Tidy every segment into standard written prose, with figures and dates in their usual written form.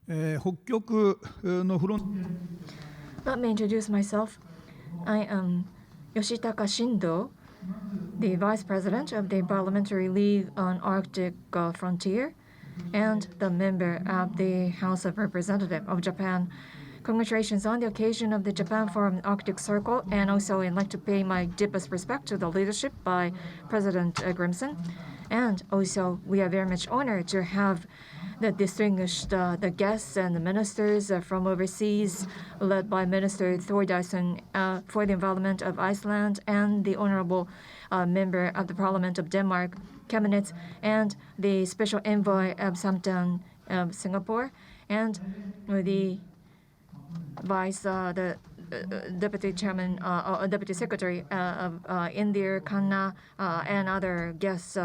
北極のフロン Let me introduce myself. I am Yoshitaka Shindo, the Vice President of the Parliamentary League on Arctic Frontier and the member of the House of Representatives of Japan. Congratulations on the occasion of the Japan Forum Arctic Circle, and also I'd like to pay my deepest respect to the leadership by President Grimson. And also, we are very much honored to have the distinguished the guests and the ministers from overseas, led by Minister Thordarson for the Environment of Iceland and the Honorable Member of the Parliament of Denmark, Cabinet, and the Special Envoy of Samtan of Singapore, and the the Deputy Chairman, Deputy Secretary of India, Khanna, and other guests.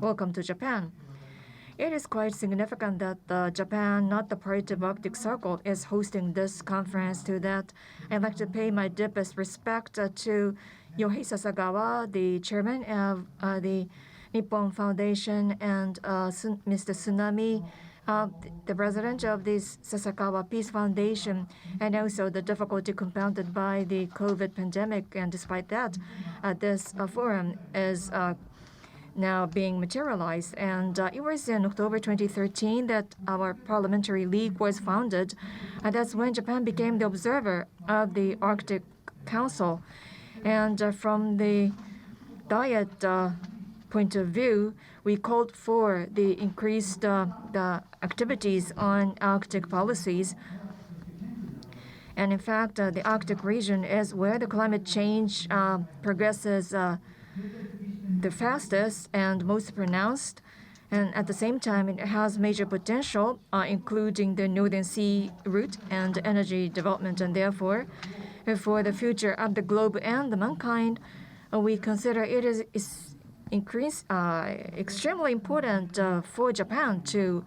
Welcome to Japan. It is quite significant that Japan, not the part of Arctic Circle, is hosting this conference. To that, I'd like to pay my deepest respect to Yohei Sasagawa, the chairman of the Nippon Foundation, and Mr. Tsunami, the president of this Sasakawa Peace Foundation, and also the difficulty compounded by the COVID pandemic. And despite that, this forum is now being materialized. And it was in October 2013 that our Parliamentary League was founded. And that's when Japan became the observer of the Arctic Council. And from the Diet point of view, we called for the increased the activities on Arctic policies. And in fact, the Arctic region is where the climate change progresses the fastest and most pronounced. And at the same time, it has major potential, including the Northern Sea route and energy development. And therefore, for the future of the globe and the mankind, we consider it is extremely important for Japan to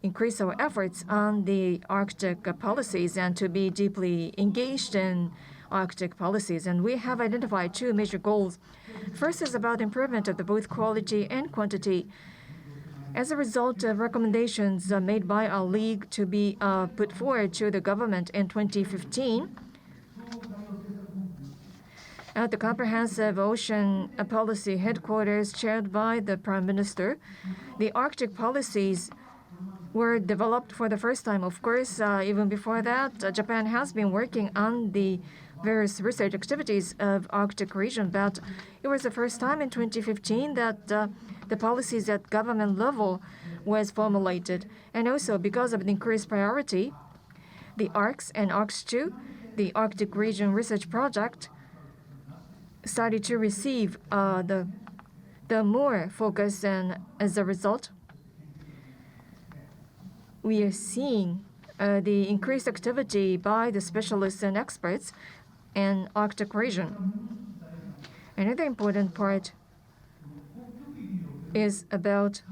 increase our efforts on the Arctic policies and to be deeply engaged in Arctic policies. And we have identified two major goals. First is about improvement of the both quality and quantity. As a result of recommendations made by our league to be put forward to the government in 2015, at the Comprehensive Ocean Policy Headquarters chaired by the Prime Minister, the Arctic policies were developed for the first time. Of course, even before that, Japan has been working on the various research activities of Arctic region, but it was the first time in 2015 that the policies at government level was formulated. And also because of the increased priority, the ARCS and ARCS-2, the Arctic Region Research Project, started to receive the more focus, and as a result, we are seeing the increased activity by the specialists and experts in Arctic region. Another important part is about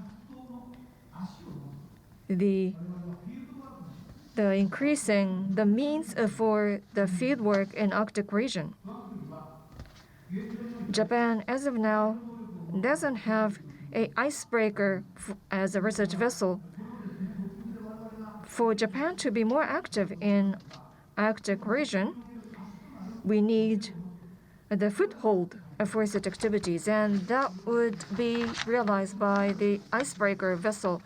the increasing the means for the fieldwork in Arctic region. Japan, as of now, doesn't have an icebreaker as a research vessel. For Japan to be more active in Arctic region, we need the foothold for such activities, and that would be realized by the icebreaker vessel.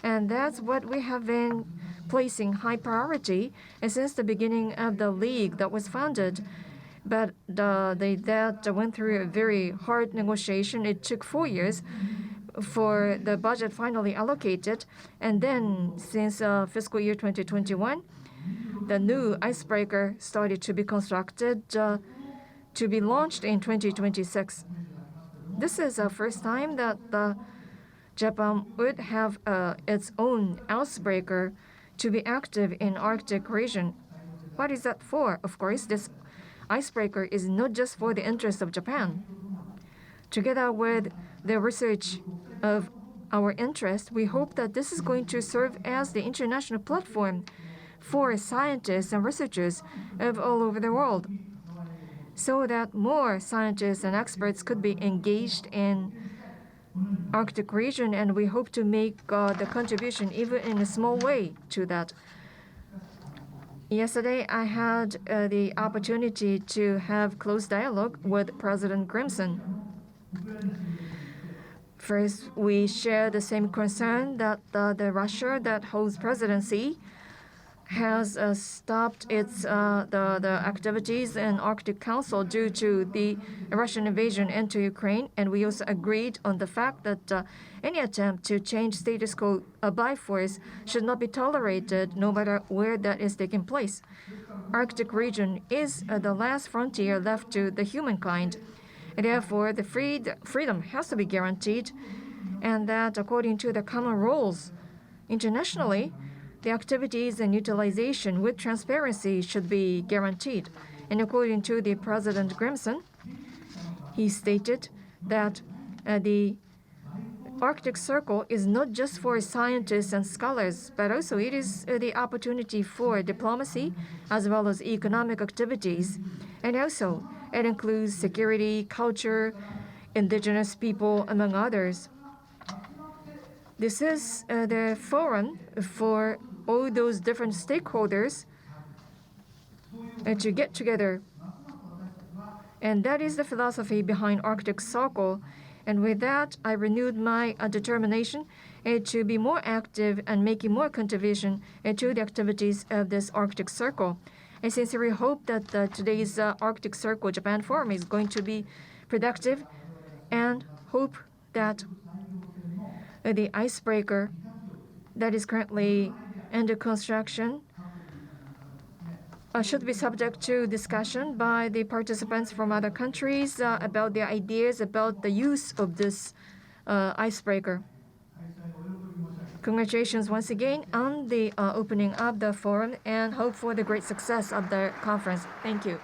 And that's what we have been placing high priority since the beginning of the league that was founded. But that went through a very hard negotiation. It took 4 years for the budget finally allocated. And then since fiscal year 2021, the new icebreaker started to be constructed to be launched in 2026. This is the first time that Japan would have its own icebreaker to be active in Arctic region. What is that for? Of course, this icebreaker is not just for the interest of Japan. Together with the research of our interest, we hope that this is going to serve as the international platform for scientists and researchers of all over the world, so that more scientists and experts could be engaged in Arctic region, and we hope to make the contribution even in a small way to that. Yesterday, I had the opportunity to have close dialogue with President Grimson. First, we share the same concern that the Russia that holds presidency has stopped its the activities in Arctic Council due to the Russian invasion into Ukraine, and we also agreed on the fact that any attempt to change status quo by force should not be tolerated, no matter where that is taking place. Arctic region is the last frontier left to the humankind. Therefore, the freedom has to be guaranteed, and that according to the common rules internationally, the activities and utilization with transparency should be guaranteed. And according to the President Grimson, he stated that the Arctic Circle is not just for scientists and scholars, but also it is the opportunity for diplomacy as well as economic activities. And also, it includes security, culture, indigenous people, among others. This is the forum for all those different stakeholders to get together. And that is the philosophy behind Arctic Circle. And with that, I renewed my determination to be more active and making more contribution to the activities of this Arctic Circle. I sincerely hope that today's Arctic Circle Japan Forum is going to be productive, and hope that the icebreaker that is currently under construction should be subject to discussion by the participants from other countries about their ideas about the use of this icebreaker. Congratulations once again on the opening of the forum, and hope for the great success of the conference. Thank you.